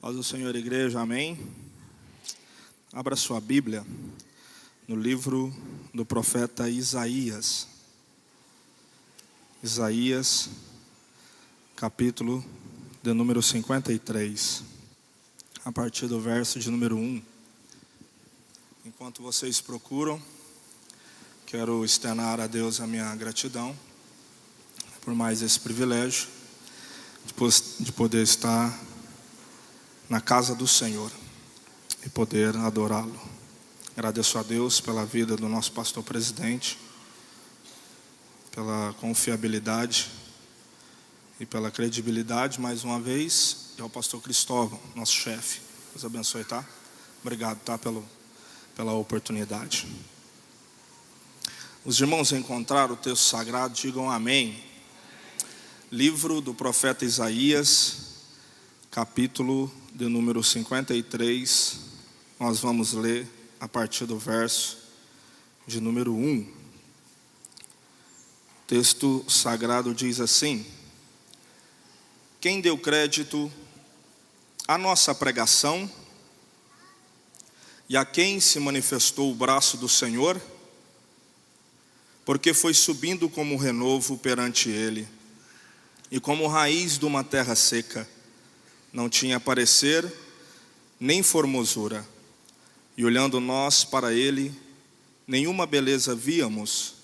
Paz do Senhor, igreja, amém? Abra sua Bíblia no livro do profeta Isaías. Isaías, capítulo de número 53, a partir do verso de número 1. Enquanto vocês procuram, quero externar a Deus a minha gratidão por mais esse privilégio de poder estar na casa do Senhor e poder adorá-lo. Agradeço a Deus pela vida do nosso pastor presidente, pela confiabilidade e pela credibilidade, mais uma vez, e ao pastor Cristóvão, nosso chefe. Deus abençoe, tá? Obrigado, tá, pela oportunidade. Os irmãos encontraram o texto sagrado, digam amém. Livro do profeta Isaías, capítulo de número 53, nós vamos ler a partir do verso de número 1. O texto sagrado diz assim: quem deu crédito à nossa pregação e a quem se manifestou o braço do Senhor, porque foi subindo como renovo perante ele, e como raiz de uma terra seca, não tinha parecer, nem formosura. E olhando nós para ele, nenhuma beleza víamos,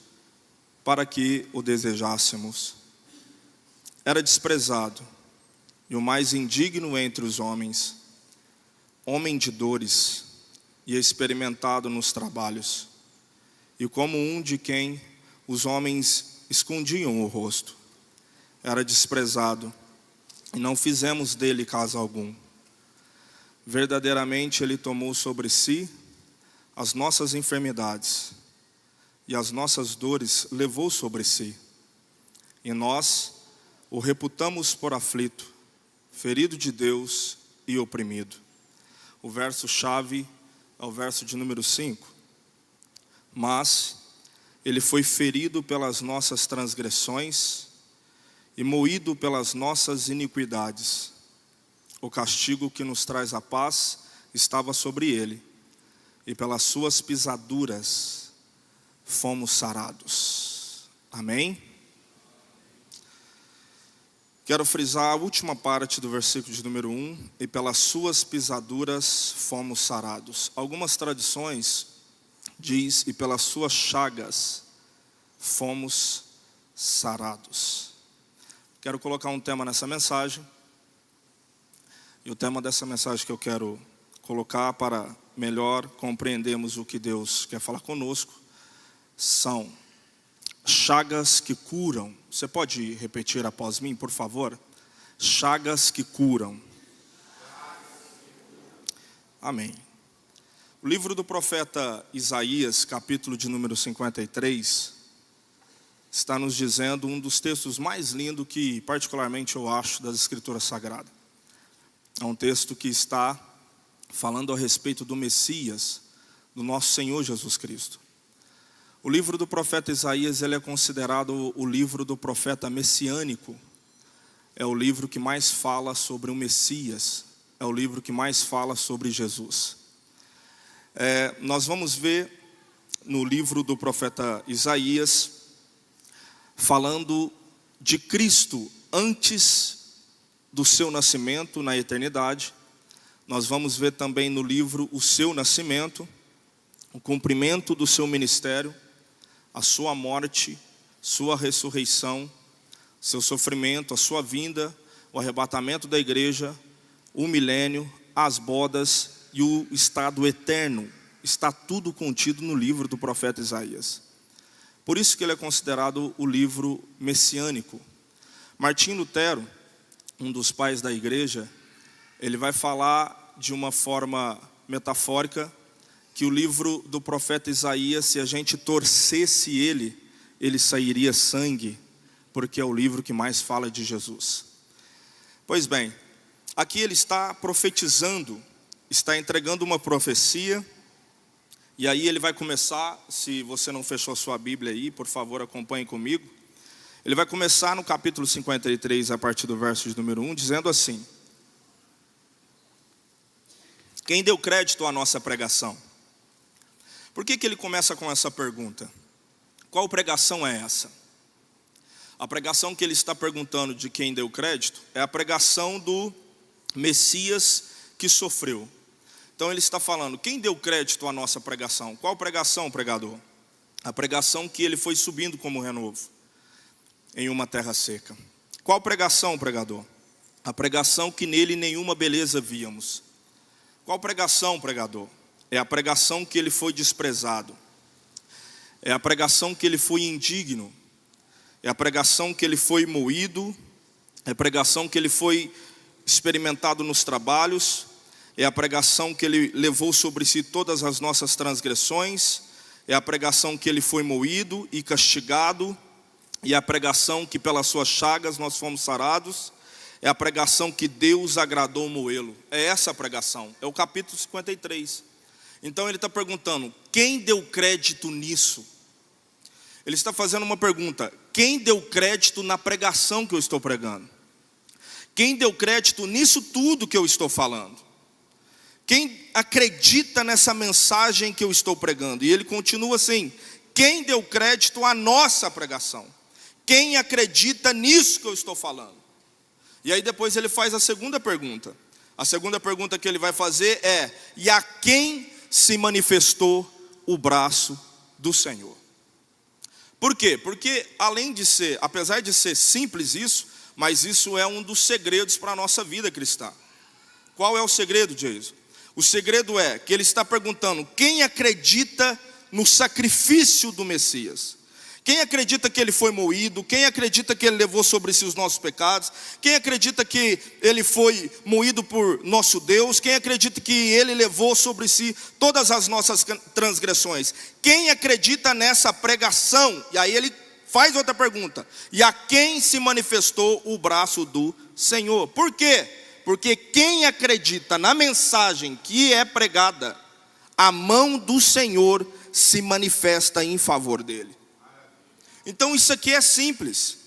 para que o desejássemos. Era desprezado, e o mais indigno entre os homens, homem de dores, e experimentado nos trabalhos, e como um de quem os homens escondiam o rosto. Era desprezado, e não fizemos dele caso algum. Verdadeiramente ele tomou sobre si as nossas enfermidades, e as nossas dores levou sobre si. E nós o reputamos por aflito, ferido de Deus e oprimido. O verso-chave é o verso de número 5. Mas ele foi ferido pelas nossas transgressões e moído pelas nossas iniquidades. O castigo que nos traz a paz estava sobre ele, e pelas suas pisaduras fomos sarados. Amém? Quero frisar a última parte do versículo de número 1, e pelas suas pisaduras fomos sarados. Algumas tradições diz, e pelas suas chagas fomos sarados. Quero colocar um tema nessa mensagem, e o tema dessa mensagem que eu quero colocar para melhor compreendermos o que Deus quer falar conosco, são chagas que curam. Você pode repetir após mim, por favor? Chagas que curam. Amém. O livro do profeta Isaías, capítulo de número 53, está nos dizendo um dos textos mais lindos que particularmente eu acho das Escrituras Sagradas. É um texto que está falando a respeito do Messias, do nosso Senhor Jesus Cristo. O livro do profeta Isaías, ele é considerado o livro do profeta messiânico. É o livro que mais fala sobre o Messias, é o livro que mais fala sobre Jesus. Nós vamos ver no livro do profeta Isaías falando de Cristo antes do seu nascimento na eternidade. Nós vamos ver também no livro o seu nascimento, o cumprimento do seu ministério, a sua morte, sua ressurreição, seu sofrimento, a sua vinda, o arrebatamento da igreja, o milênio, as bodas e o estado eterno. Está tudo contido no livro do profeta Isaías. Por isso que ele é considerado o livro messiânico. Martim Lutero, um dos pais da igreja, ele vai falar de uma forma metafórica que o livro do profeta Isaías, se a gente torcesse ele sairia sangue, porque é o livro que mais fala de Jesus. Pois bem, aqui ele está profetizando, está entregando uma profecia. E aí ele vai começar, se você não fechou a sua Bíblia aí, por favor acompanhe comigo. Ele vai começar no capítulo 53, a partir do verso de número 1, dizendo assim: Quem deu crédito à nossa pregação? Por que ele começa com essa pergunta? Qual pregação é essa? A pregação que ele está perguntando de quem deu crédito é a pregação do Messias que sofreu. Então ele está falando, quem deu crédito à nossa pregação? Qual pregação, pregador? A pregação que ele foi subindo como renovo em uma terra seca. Qual pregação, pregador? A pregação que nele nenhuma beleza víamos. Qual pregação, pregador? É a pregação que ele foi desprezado. É a pregação que ele foi indigno. É a pregação que ele foi moído. É a pregação que ele foi experimentado nos trabalhos. É a pregação que ele levou sobre si todas as nossas transgressões. É a pregação que ele foi moído e castigado. E a pregação que pelas suas chagas nós fomos sarados. É a pregação que Deus agradou moê-lo. É essa a pregação. É o capítulo 53. Então ele está perguntando, quem deu crédito nisso? Ele está fazendo uma pergunta, quem deu crédito na pregação que eu estou pregando? Quem deu crédito nisso tudo que eu estou falando? Quem acredita nessa mensagem que eu estou pregando? E ele continua assim, quem deu crédito à nossa pregação? Quem acredita nisso que eu estou falando? E aí depois ele faz a segunda pergunta. A segunda pergunta que ele vai fazer é, e a quem se manifestou o braço do Senhor? Por quê? Porque apesar de ser simples isso, mas isso é um dos segredos para a nossa vida cristã. Qual é o segredo, Jason? O segredo é que ele está perguntando, quem acredita no sacrifício do Messias? Quem acredita que ele foi moído? Quem acredita que ele levou sobre si os nossos pecados? Quem acredita que ele foi moído por nosso Deus? Quem acredita que ele levou sobre si todas as nossas transgressões? Quem acredita nessa pregação? E aí ele faz outra pergunta. E a quem se manifestou o braço do Senhor? Por quê? Porque quem acredita na mensagem que é pregada, a mão do Senhor se manifesta em favor dele. Então isso aqui é simples.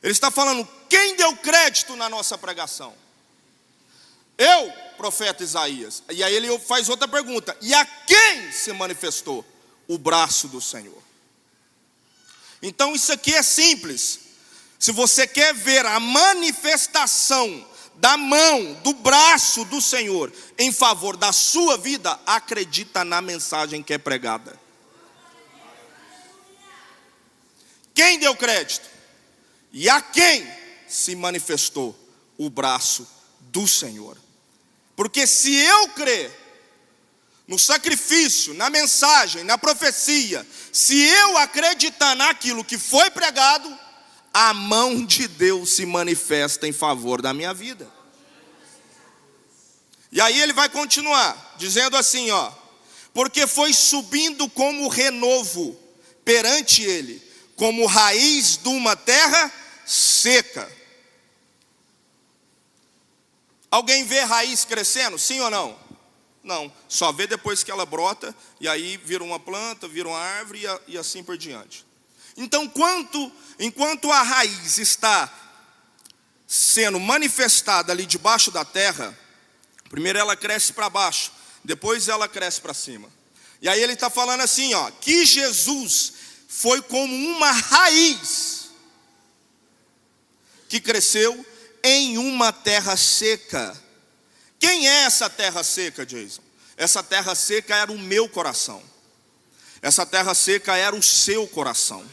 Ele está falando, quem deu crédito na nossa pregação? Eu, profeta Isaías. E aí ele faz outra pergunta, e a quem se manifestou o braço do Senhor? Então isso aqui é simples. Se você quer ver a manifestação da mão, do braço do Senhor em favor da sua vida, acredita na mensagem que é pregada. Quem deu crédito? E a quem se manifestou o braço do Senhor? Porque se eu crer no sacrifício, na mensagem, na profecia, se eu acreditar naquilo que foi pregado, a mão de Deus se manifesta em favor da minha vida. E aí ele vai continuar, dizendo assim, ó, porque foi subindo como renovo perante ele, como raiz de uma terra seca. Alguém vê raiz crescendo, sim ou não? Não, só vê depois que ela brota, e aí vira uma planta, vira uma árvore e assim por diante. Então, enquanto a raiz está sendo manifestada ali debaixo da terra, primeiro ela cresce para baixo, depois ela cresce para cima. E aí ele está falando assim, ó, que Jesus foi como uma raiz que cresceu em uma terra seca. Quem é essa terra seca, Jason? Essa terra seca era o meu coração. Essa terra seca era o seu coração.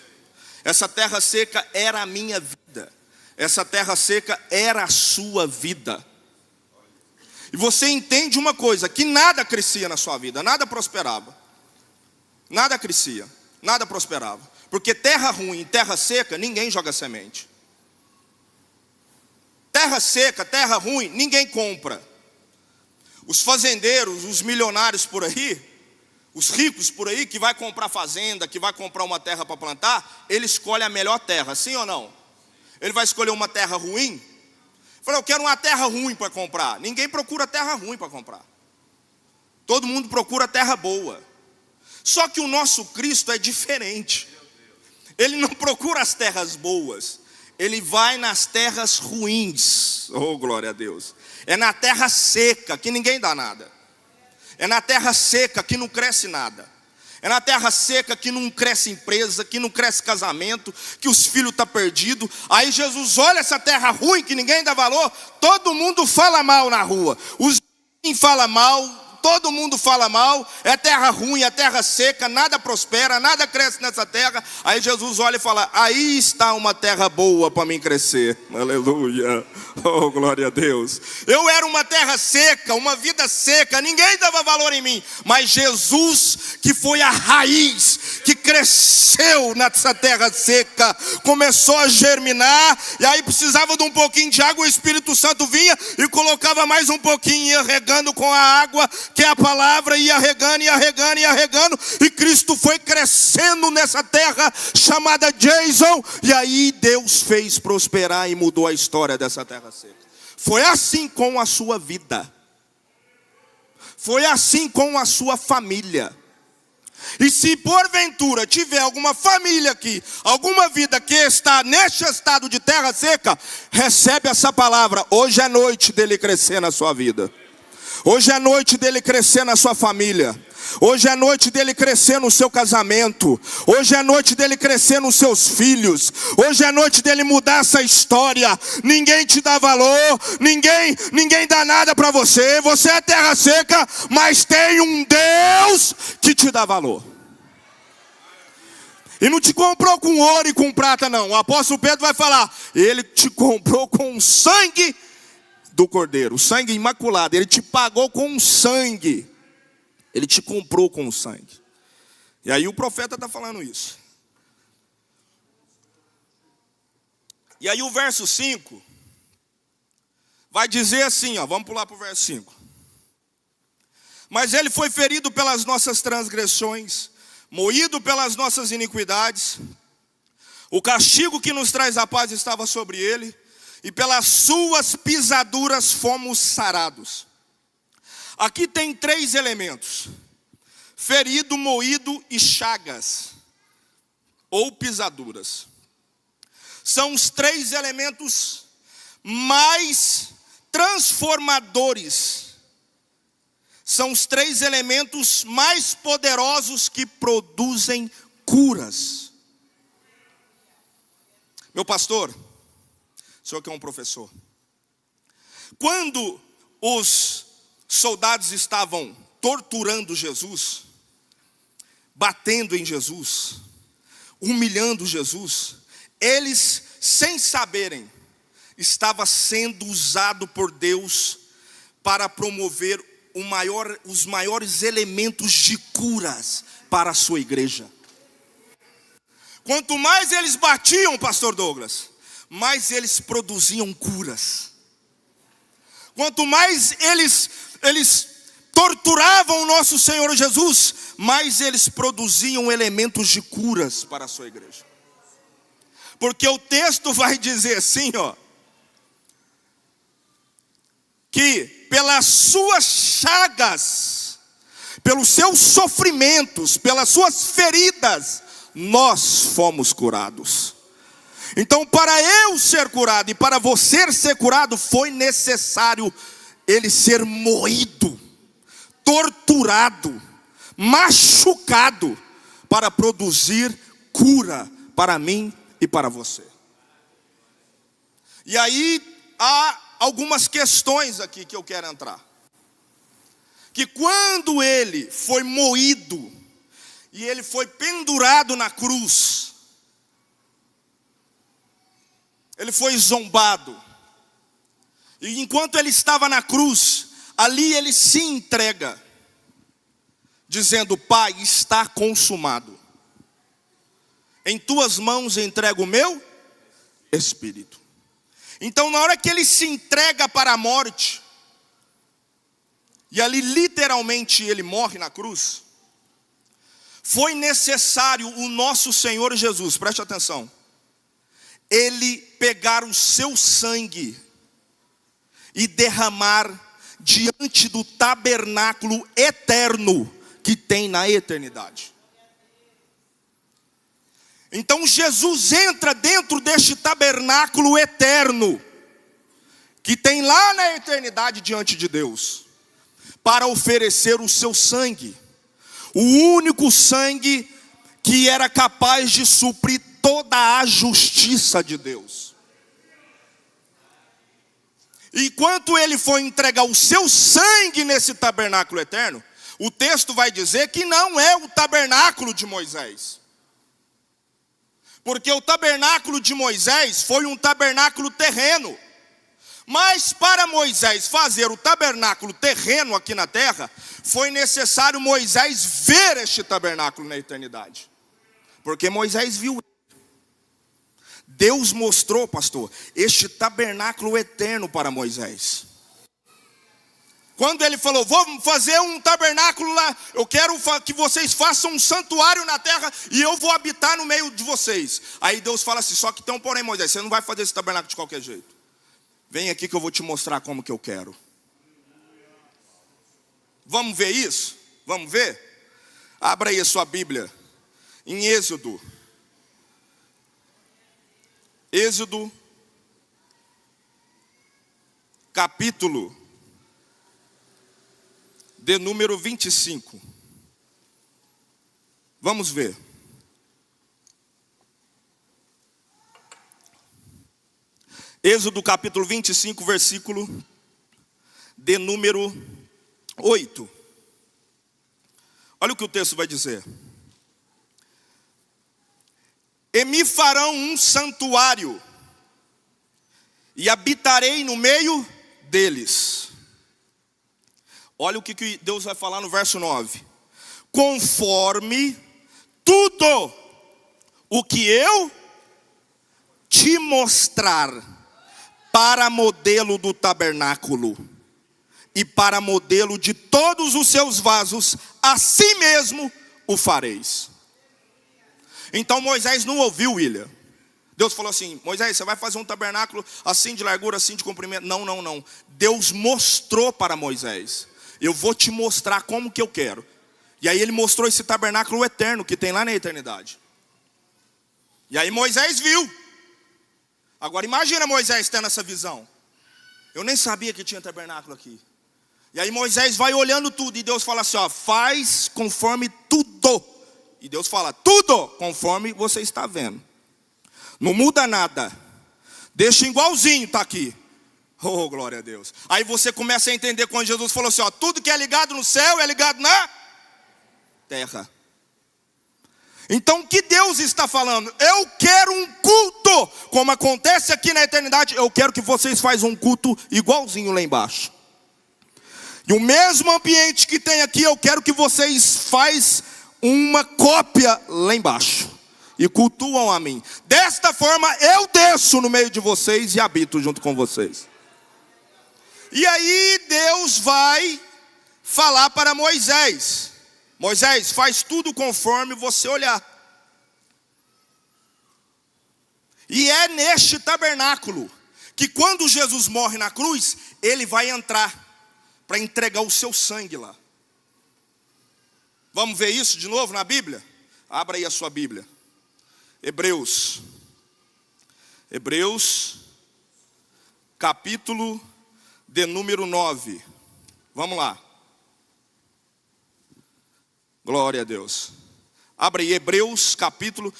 Essa terra seca era a minha vida. Essa terra seca era a sua vida. E você entende uma coisa, que nada crescia na sua vida, nada prosperava. Nada crescia. Nada prosperava, porque terra ruim, terra seca, ninguém joga semente. Terra seca, terra ruim, ninguém compra. Os fazendeiros, os milionários por aí, os ricos por aí, que vai comprar fazenda, que vai comprar uma terra para plantar, ele escolhe a melhor terra, sim ou não? Ele vai escolher uma terra ruim? Fala, eu quero uma terra ruim para comprar. Ninguém procura terra ruim para comprar. Todo mundo procura terra boa. Só que o nosso Cristo é diferente. Ele não procura as terras boas. Ele vai nas terras ruins. Oh, glória a Deus. É na terra seca, que ninguém dá nada. É na terra seca que não cresce nada. É na terra seca que não cresce empresa, que não cresce casamento, que os filhos estão perdidos. Aí Jesus olha essa terra ruim, que ninguém dá valor, todo mundo fala mal na rua. Os vizinhos falam mal, todo mundo fala mal, é terra ruim, é terra seca, nada prospera, nada cresce nessa terra. Aí Jesus olha e fala: aí está uma terra boa para mim crescer. Aleluia, oh glória a Deus. Eu era uma terra seca, uma vida seca, ninguém dava valor em mim. Mas Jesus, que foi a raiz, que cresceu nessa terra seca, começou a germinar. E aí precisava de um pouquinho de água, o Espírito Santo vinha e colocava mais um pouquinho, ia regando com a água, que é a palavra, ia regando, ia regando, ia regando, e Cristo foi crescendo nessa terra chamada Jason, e aí Deus fez prosperar e mudou a história dessa terra seca. Foi assim com a sua vida, foi assim com a sua família. E se porventura tiver alguma família aqui, alguma vida que está neste estado de terra seca, recebe essa palavra: hoje é noite dele crescer na sua vida. Hoje é noite dele crescer na sua família. Hoje é noite dele crescer no seu casamento. Hoje é noite dele crescer nos seus filhos. Hoje é noite dele mudar essa história. Ninguém te dá valor, ninguém dá nada para você. Você é terra seca, mas tem um Deus que te dá valor. E não te comprou com ouro e com prata não. O apóstolo Pedro vai falar: ele te comprou com sangue do Cordeiro, o sangue imaculado. Ele te pagou com sangue. Ele te comprou com sangue. E aí o profeta está falando isso. E aí o verso 5 vai dizer assim, ó, vamos pular para o verso 5. Mas ele foi ferido pelas nossas transgressões, moído pelas nossas iniquidades. O castigo que nos traz a paz estava sobre ele, e pelas suas pisaduras fomos sarados. Aqui tem 3 elementos: ferido, moído e chagas, ou pisaduras. São os 3 elementos mais transformadores. São os 3 elementos mais poderosos que produzem curas. Meu pastor, o senhor que é um professor, quando os soldados estavam torturando Jesus, batendo em Jesus, humilhando Jesus, eles, sem saberem, estava sendo usado por Deus para promover os maiores elementos de curas para a sua igreja. Quanto mais eles batiam, pastor Douglas, mais eles produziam curas. Quanto mais eles torturavam o nosso Senhor Jesus, mais eles produziam elementos de curas para a sua igreja. Porque o texto vai dizer assim, ó, que pelas suas chagas, pelos seus sofrimentos, pelas suas feridas, nós fomos curados. Então, para eu ser curado e para você ser curado, foi necessário ele ser moído, torturado, machucado, para produzir cura para mim e para você. E aí há algumas questões aqui que eu quero entrar. Que quando ele foi moído e ele foi pendurado na cruz, ele foi zombado. E enquanto ele estava na cruz, ali ele se entrega, dizendo: Pai, está consumado. Em tuas mãos entrego o meu espírito. Então, na hora que ele se entrega para a morte, e ali literalmente ele morre na cruz, foi necessário o nosso Senhor Jesus, preste atenção, ele pegar o seu sangue e derramar diante do tabernáculo eterno que tem na eternidade. Então Jesus entra dentro deste tabernáculo eterno que tem lá na eternidade diante de Deus. para oferecer o seu sangue. O único sangue que era capaz de suprir toda a justiça de Deus. Enquanto ele foi entregar o seu sangue nesse tabernáculo eterno, o texto vai dizer que não é o tabernáculo de Moisés. Porque o tabernáculo de Moisés foi um tabernáculo terreno. Mas para Moisés fazer o tabernáculo terreno aqui na terra, foi necessário Moisés ver este tabernáculo na eternidade. Porque Moisés viu. Deus mostrou, pastor, este tabernáculo eterno para Moisés. Quando ele falou, vou fazer um tabernáculo lá, eu quero que vocês façam um santuário na terra e eu vou habitar no meio de vocês. Aí Deus fala assim, só que então, porém, Moisés, você não vai fazer esse tabernáculo de qualquer jeito. Vem aqui que eu vou te mostrar como que eu quero. Vamos ver isso? Vamos ver? Abra aí a sua Bíblia, em Êxodo. Êxodo, capítulo de número 25. Vamos ver. Êxodo capítulo 25, versículo de número 8. Olha o que o texto vai dizer. E me farão um santuário, e habitarei no meio deles. Olha o que Deus vai falar no verso 9. Conforme tudo o que eu te mostrar para modelo do tabernáculo e para modelo de todos os seus vasos, assim mesmo o fareis. Então Moisés não ouviu, William. Deus falou assim, Moisés, você vai fazer um tabernáculo assim de largura, assim de comprimento. Não. Deus mostrou para Moisés. Eu vou te mostrar como que eu quero. E aí ele mostrou esse tabernáculo eterno que tem lá na eternidade. E aí Moisés viu. Agora imagina Moisés tendo essa visão. Eu nem sabia que tinha tabernáculo aqui. E aí Moisés vai olhando tudo e Deus fala assim, ó, faz conforme tudo. E Deus fala, tudo conforme você está vendo. Não muda nada. Deixa igualzinho, tá aqui. Oh, glória a Deus. Aí você começa a entender quando Jesus falou assim, ó, tudo que é ligado no céu é ligado na terra. Então o que Deus está falando? Eu quero um culto, como acontece aqui na eternidade, eu quero que vocês façam um culto igualzinho lá embaixo. E o mesmo ambiente que tem aqui, eu quero que vocês façam uma cópia lá embaixo. E cultuam a mim. Desta forma eu desço no meio de vocês e habito junto com vocês. E aí Deus vai falar para Moisés. Moisés, faz tudo conforme você olhar. E é neste tabernáculo que quando Jesus morre na cruz, ele vai entrar para entregar o seu sangue lá. Vamos ver isso de novo na Bíblia? Abra aí a sua Bíblia. Hebreus, capítulo de número 9. Vamos lá. Glória a Deus. Abra aí Hebreus capítulo.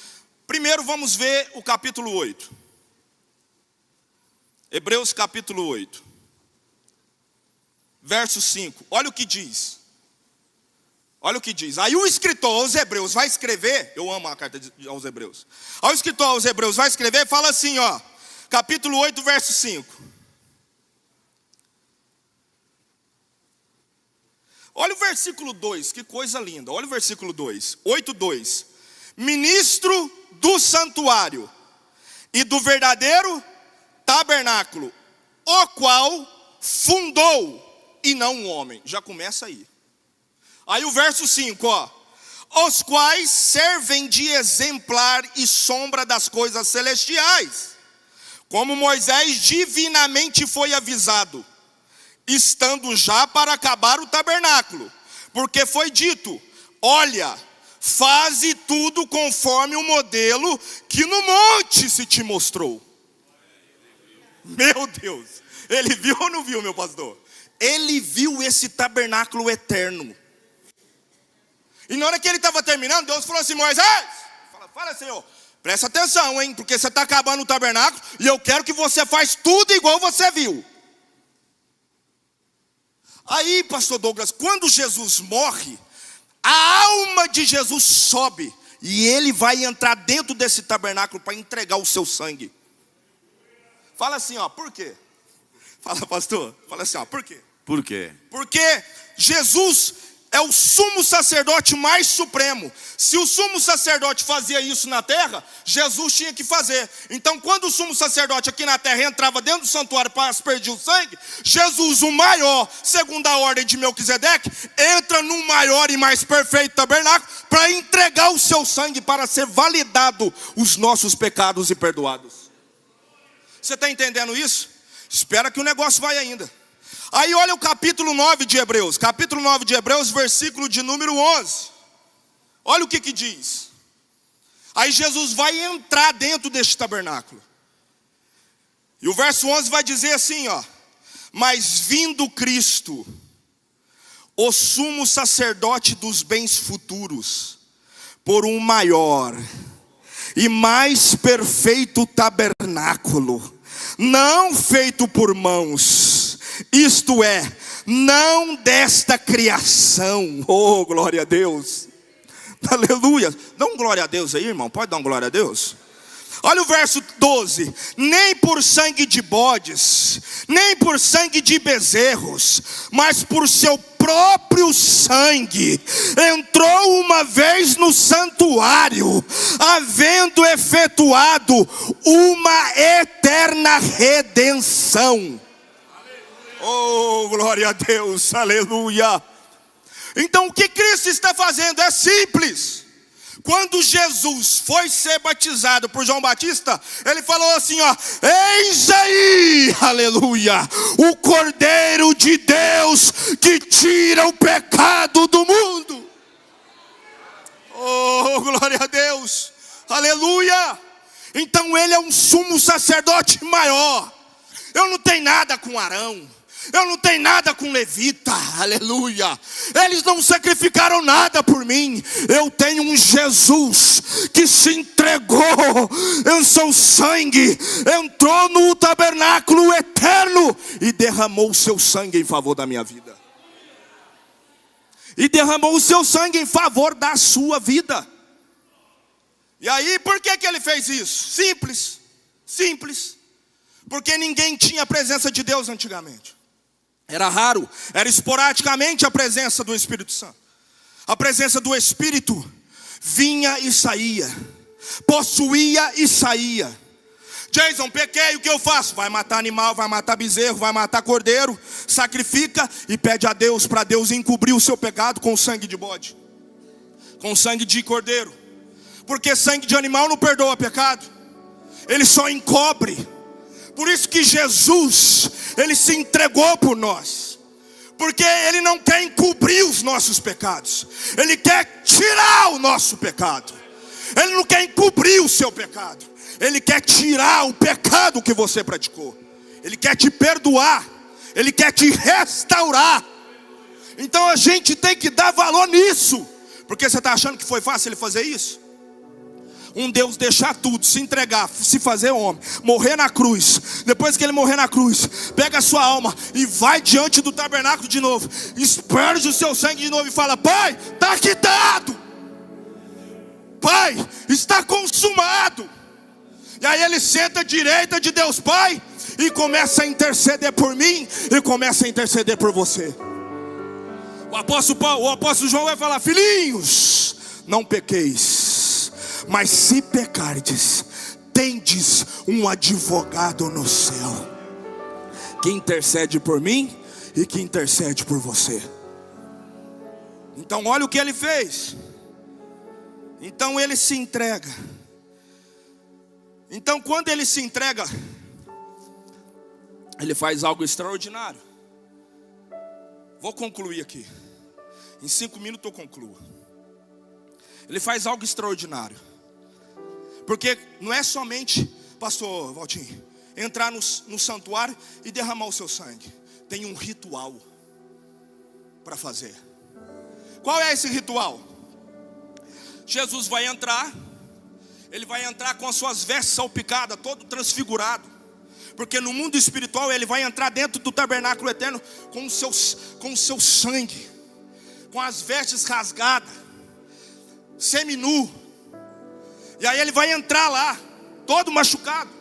Primeiro vamos ver o capítulo 8. Hebreus capítulo 8. Verso 5. Olha o que diz. Olha o que diz. Aí o escritor aos Hebreus vai escrever. Eu amo a carta aos Hebreus. Aí o escritor aos Hebreus vai escrever e fala assim, ó. Capítulo 8, verso 5. Olha o versículo 2, que coisa linda. Olha o versículo 2, 8:2. Ministro do santuário e do verdadeiro tabernáculo, o qual fundou e não um homem. Já começa aí. Aí o verso 5, ó. Os quais servem de exemplar e sombra das coisas celestiais, como Moisés divinamente foi avisado, estando já para acabar o tabernáculo, porque foi dito, olha, faze tudo conforme o modelo que no monte se te mostrou. Meu Deus, ele viu ou não viu, meu pastor? Ele viu esse tabernáculo eterno. E na hora que ele estava terminando, Deus falou assim: Moisés, fala Senhor, presta atenção, hein, porque você está acabando o tabernáculo e eu quero que você faça tudo igual você viu. Aí, pastor Douglas, quando Jesus morre, a alma de Jesus sobe e ele vai entrar dentro desse tabernáculo para entregar o seu sangue. Fala assim, ó, por quê? Fala, pastor, fala assim, ó, por quê? Por quê? Porque Jesus é o sumo sacerdote mais supremo. Se o sumo sacerdote fazia isso na terra, Jesus tinha que fazer. Então, quando o sumo sacerdote aqui na terra entrava dentro do santuário para aspergir o sangue, Jesus, o maior, segundo a ordem de Melquisedeque, entra no maior e mais perfeito tabernáculo para entregar o seu sangue para ser validado os nossos pecados e perdoados. Você está entendendo isso? Espera que o negócio vai ainda. Aí olha o capítulo 9 de Hebreus. Capítulo 9 de Hebreus, versículo de número 11. Olha o que diz. Aí Jesus vai entrar dentro deste tabernáculo. E o verso 11 vai dizer assim, ó: mas vindo Cristo, o sumo sacerdote dos bens futuros, por um maior e mais perfeito tabernáculo, não feito por mãos, isto é, não desta criação. Oh, glória a Deus. Aleluia. Dá um glória a Deus aí, irmão. Pode dar um glória a Deus? Olha o verso 12. Nem por sangue de bodes, nem por sangue de bezerros, mas por seu próprio sangue, entrou uma vez no santuário, havendo efetuado uma eterna redenção. Oh, glória a Deus, aleluia. Então o que Cristo está fazendo é simples. Quando Jesus foi ser batizado por João Batista, ele falou assim, ó: eis aí, aleluia, o Cordeiro de Deus que tira o pecado do mundo. Oh, glória a Deus, aleluia. Então ele é um sumo sacerdote maior. Eu não tenho nada com Arão, eu não tenho nada com levita, aleluia. Eles não sacrificaram nada por mim. Eu tenho um Jesus que se entregou em seu sangue, entrou no tabernáculo eterno e derramou o seu sangue em favor da minha vida. E derramou o seu sangue em favor da sua vida. E aí, por que ele fez isso? Simples, simples. Porque ninguém tinha a presença de Deus antigamente. Era raro, era esporadicamente a presença do Espírito Santo. A presença do Espírito vinha e saía, possuía e saía. Jason, pequei, o que eu faço? Vai matar animal, vai matar bezerro, vai matar cordeiro, sacrifica e pede a Deus, para Deus encobrir o seu pecado com sangue de bode, com sangue de cordeiro. Porque sangue de animal não perdoa pecado, ele só encobre. Por isso que Jesus, ele se entregou por nós. Porque ele não quer encobrir os nossos pecados. Ele quer tirar o nosso pecado. Ele não quer encobrir o seu pecado. Ele quer tirar o pecado que você praticou. Ele quer te perdoar. Ele quer te restaurar. Então a gente tem que dar valor nisso. Porque você está achando que foi fácil ele fazer isso? Um Deus deixar tudo, se entregar, se fazer homem, morrer na cruz. Depois que ele morrer na cruz, pega a sua alma e vai diante do tabernáculo de novo, asperge o seu sangue de novo e fala: Pai, está quitado, Pai, está consumado. E aí ele senta à direita de Deus Pai e começa a interceder por mim e começa a interceder por você. O apóstolo João vai falar: filhinhos, não pequeis, mas se pecardes, tendes um advogado no céu, que intercede por mim e que intercede por você. Então olha o que ele fez. Então ele se entrega. Então quando ele se entrega, ele faz algo extraordinário. Vou concluir aqui. Em 5 minutos eu concluo. Ele faz algo extraordinário. Porque não é somente, pastor Valtinho, entrar no santuário e derramar o seu sangue. tem um ritual para fazer. Qual é esse ritual? Jesus vai entrar, ele vai entrar com as suas vestes salpicadas, todo transfigurado, porque no mundo espiritual ele vai entrar dentro do tabernáculo eterno com o seu sangue, com as vestes rasgadas, seminu. E aí ele vai entrar lá, todo machucado.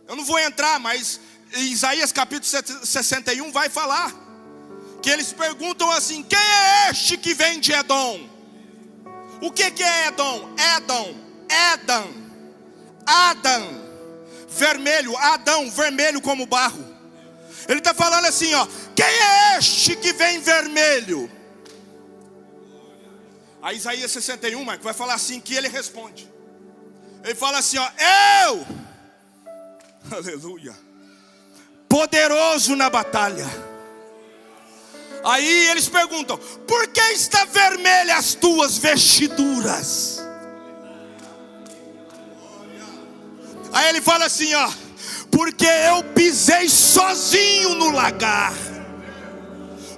Eu não vou entrar, mas Isaías capítulo 61 vai falar que eles perguntam assim: quem é este que vem de Edom? O que é Edom? Adão, vermelho, Adão, vermelho como barro. Ele está falando assim, ó: quem é este que vem vermelho? A Isaías 61, Marco, vai falar assim, que ele responde. Ele fala assim, ó: eu, aleluia, poderoso na batalha. Aí eles perguntam: por que está vermelha as tuas vestiduras? Aí ele fala assim, ó: porque eu pisei sozinho no lagar.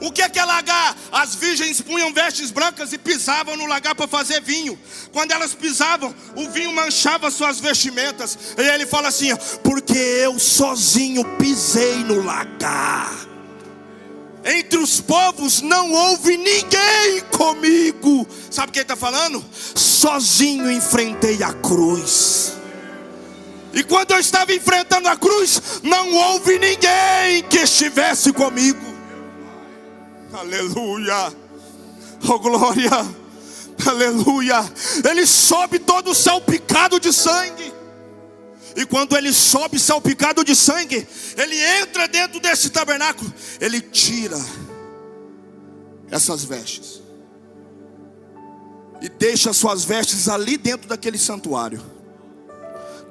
O que é lagar? As virgens punham vestes brancas e pisavam no lagar para fazer vinho. Quando elas pisavam, o vinho manchava suas vestimentas. E ele fala assim, ó: porque eu sozinho pisei no lagar. Entre os povos não houve ninguém comigo. Sabe o que ele está falando? Sozinho enfrentei a cruz. E quando eu estava enfrentando a cruz, não houve ninguém que estivesse comigo. Aleluia, oh glória, aleluia. Ele sobe todo salpicado de sangue. E quando ele sobe salpicado de sangue, ele entra dentro desse tabernáculo. Ele tira essas vestes e deixa suas vestes ali dentro daquele santuário,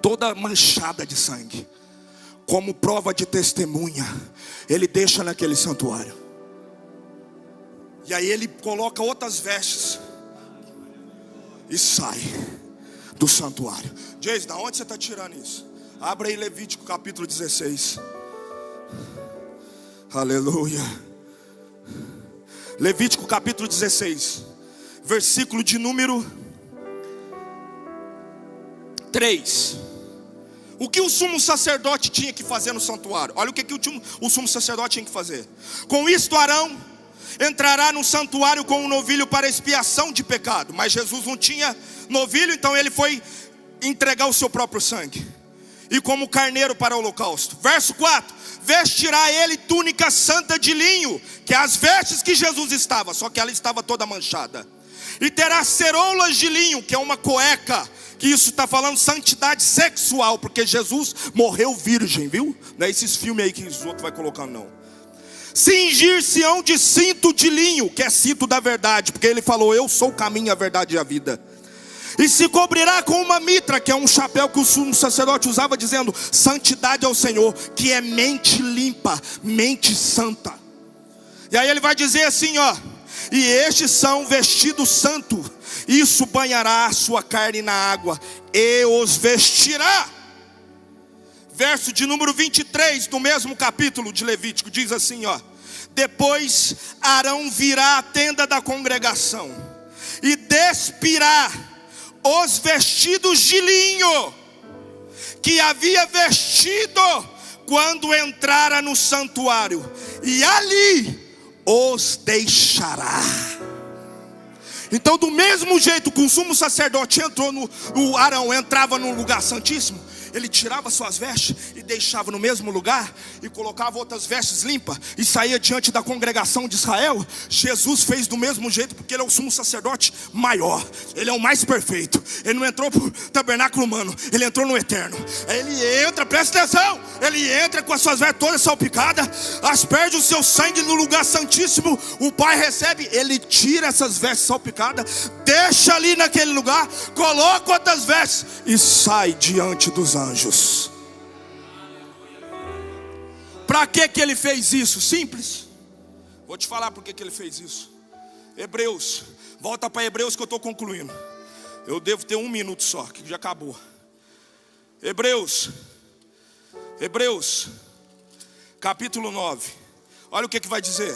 toda manchada de sangue, como prova de testemunha. Ele deixa naquele santuário. E aí ele coloca outras vestes e sai do santuário. Jason, da onde você está tirando isso? Abra aí Levítico capítulo 16. Aleluia. Levítico capítulo 16, versículo de número 3. O que o sumo sacerdote tinha que fazer no santuário? Olha o que o sumo sacerdote tinha que fazer. Com isto Arão entrará no santuário com um novilho para expiação de pecado. Mas Jesus não tinha novilho, então ele foi entregar o seu próprio sangue, e como carneiro para o holocausto. Verso 4: vestirá ele túnica santa de linho, que é as vestes que Jesus estava, só que ela estava toda manchada. E terá ceroulas de linho, que é uma cueca, que isso está falando santidade sexual, porque Jesus morreu virgem, viu? Não é esses filmes aí que os outros vai colocando, não. Cingir-se-ão de cinto de linho, que é cinto da verdade, porque ele falou: eu sou o caminho, a verdade e a vida. E se cobrirá com uma mitra, que é um chapéu que o sumo sacerdote usava, dizendo: santidade ao Senhor, que é mente limpa, mente santa. E aí ele vai dizer assim, ó: e estes são vestidos santo, isso banhará a sua carne na água e os vestirá. Verso de número 23 do mesmo capítulo de Levítico diz assim, ó: depois Arão virá à tenda da congregação e despirá os vestidos de linho que havia vestido quando entrara no santuário, e ali os deixará. Então, do mesmo jeito que o sumo sacerdote entrou o Arão entrava no lugar santíssimo, ele tirava suas vestes e deixava no mesmo lugar, e colocava outras vestes limpas, e saía diante da congregação de Israel. Jesus fez do mesmo jeito, porque ele é o sumo sacerdote maior, ele é o mais perfeito. Ele não entrou por tabernáculo humano, ele entrou no eterno. Ele entra, presta atenção, ele entra com as suas vestes todas salpicadas, asperge o seu sangue no lugar santíssimo. O Pai recebe, ele tira essas vestes salpicadas, deixa ali naquele lugar, coloca outras vestes e sai diante dos anjos. Para que ele fez isso? Simples. Vou te falar por que ele fez isso. Hebreus, volta para Hebreus que eu estou concluindo. Eu devo ter 1 minuto só, que já acabou. Hebreus capítulo 9. Olha o que vai dizer.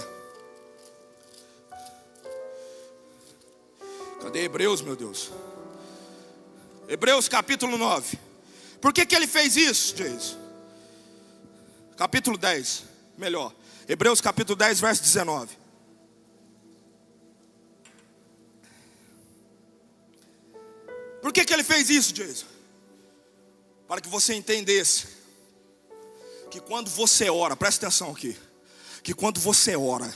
Cadê Hebreus, meu Deus? Hebreus capítulo 9. Por que ele fez isso, Jason? Capítulo 10, melhor. Hebreus capítulo 10, verso 19. Por que ele fez isso, Jason? Para que você entendesse que quando você ora, presta atenção aqui, que quando você ora,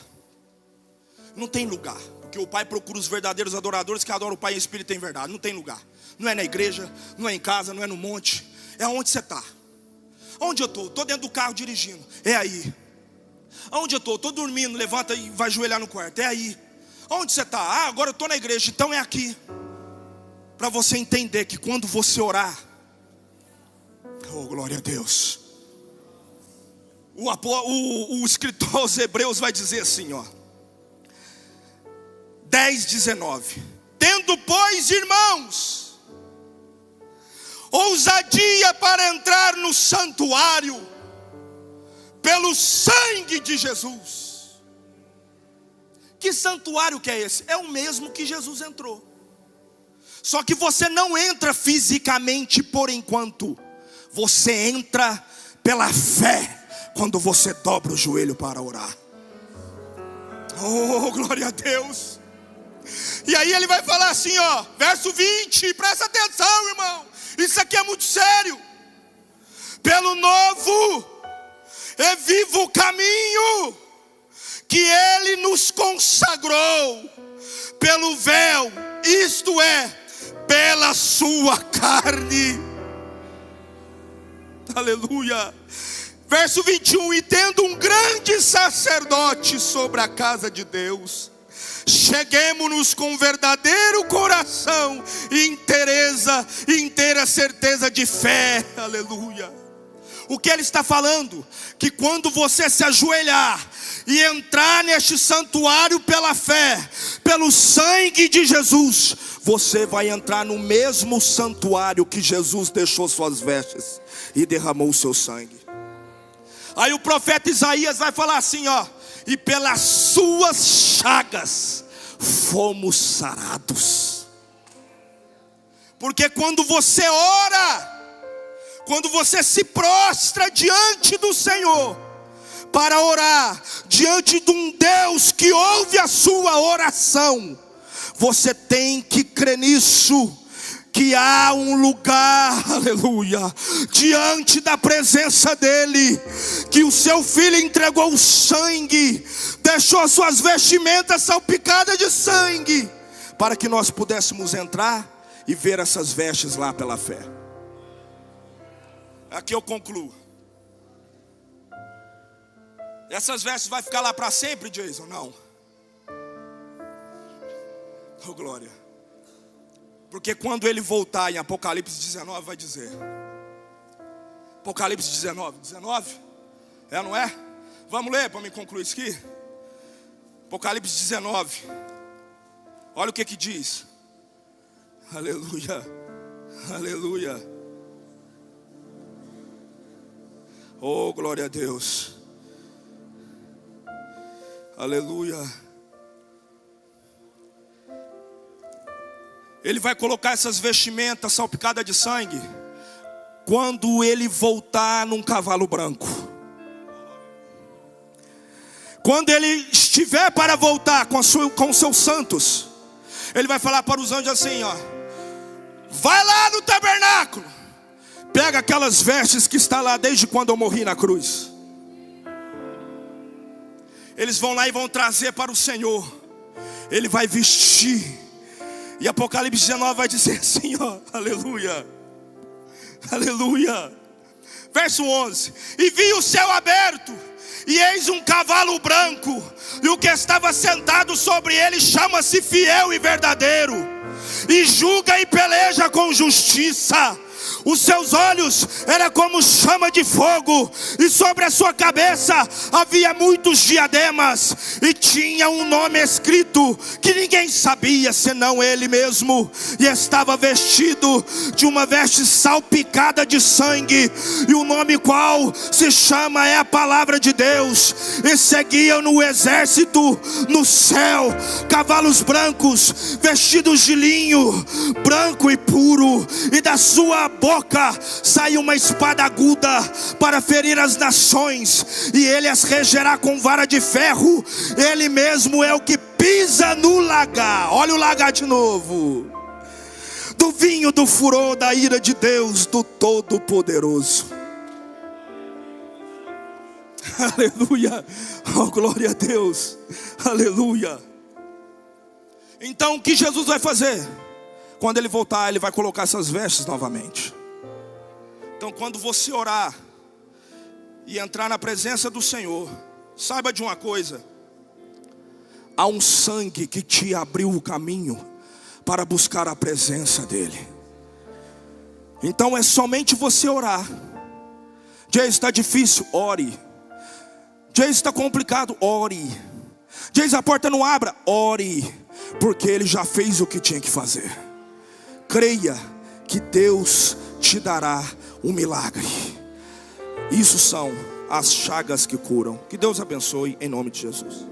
não tem lugar, porque o Pai procura os verdadeiros adoradores que adoram o Pai em espírito e em verdade. Não tem lugar, não é na igreja, não é em casa, não é no monte, é onde você está. Onde eu estou? Estou dentro do carro dirigindo, é aí. Onde eu estou? Estou dormindo, levanta e vai ajoelhar no quarto, é aí. Onde você está? Ah, agora eu estou na igreja, então é aqui. Para você entender que quando você orar, oh glória a Deus, o escritor aos Hebreus vai dizer assim, ó, 10:19. Tendo, pois, irmãos, ousadia para entrar no santuário pelo sangue de Jesus. Que santuário que é esse? É o mesmo que Jesus entrou. Só que você não entra fisicamente por enquanto. Você entra pela fé quando você dobra o joelho para orar. Oh, glória a Deus. E aí ele vai falar assim, ó, verso 20, presta atenção, irmão. Isso aqui é muito sério. Pelo novo e vivo caminho que ele nos consagrou, pelo véu, isto é, pela sua carne. Aleluia. Verso 21. E tendo um grande sacerdote sobre a casa de Deus, cheguemo-nos com verdadeiro coração e inteira certeza de fé. Aleluia. O que ele está falando? Que quando você se ajoelhar e entrar neste santuário pela fé, pelo sangue de Jesus, você vai entrar no mesmo santuário que Jesus deixou suas vestes e derramou o seu sangue. Aí o profeta Isaías vai falar assim, ó, e pelas suas chagas fomos sarados. Porque quando você ora, quando você se prostra diante do Senhor para orar, diante de um Deus que ouve a sua oração, você tem que crer nisso, que há um lugar, aleluia, diante da presença dEle, que o seu filho entregou o sangue, deixou suas vestimentas salpicadas de sangue, para que nós pudéssemos entrar e ver essas vestes lá pela fé. Aqui eu concluo. Essas vestes vai ficar lá para sempre, Jason? Não. Oh glória. Porque quando ele voltar em Apocalipse 19 vai dizer, Apocalipse 19, é, não é? Vamos ler para me concluir isso aqui. Apocalipse 19. Olha o que diz. Aleluia. Aleluia. Oh, glória a Deus. Aleluia. Ele vai colocar essas vestimentas salpicadas de sangue quando ele voltar num cavalo branco. Quando ele estiver para voltar com os seus santos, ele vai falar para os anjos assim, ó, vai lá no tabernáculo, pega aquelas vestes que está lá desde quando eu morri na cruz. Eles vão lá e vão trazer para o Senhor. Ele vai vestir. E Apocalipse 19 vai dizer assim, ó, aleluia, aleluia. Verso 11. E vi o céu aberto, e eis um cavalo branco, e o que estava sentado sobre ele chama-se Fiel e Verdadeiro, e julga e peleja com justiça. Os seus olhos eram como chama de fogo, e sobre a sua cabeça havia muitos diademas, e tinha um nome escrito que ninguém sabia senão ele mesmo. E estava vestido de uma veste salpicada de sangue, e o nome qual se chama é a palavra de Deus. E seguiam no exército no céu cavalos brancos, vestidos de linho branco e puro, e da sua boca saiu uma espada aguda para ferir as nações, e ele as regerá com vara de ferro. Ele mesmo é o que pisa no lagar, olha o lagar de novo, do vinho do furor da ira de Deus, do Todo-Poderoso. Aleluia, oh glória a Deus, aleluia. Então o que Jesus vai fazer? Quando ele voltar, ele vai colocar essas vestes novamente. Então quando você orar e entrar na presença do Senhor, saiba de uma coisa: há um sangue que te abriu o caminho para buscar a presença dele. Então é somente você orar. Diz, está difícil, ore. Diz, está complicado, ore. Diz, a porta não abra, ore, porque ele já fez o que tinha que fazer. Creia que Deus te dará um milagre. Isso são as chagas que curam. Que Deus abençoe em nome de Jesus.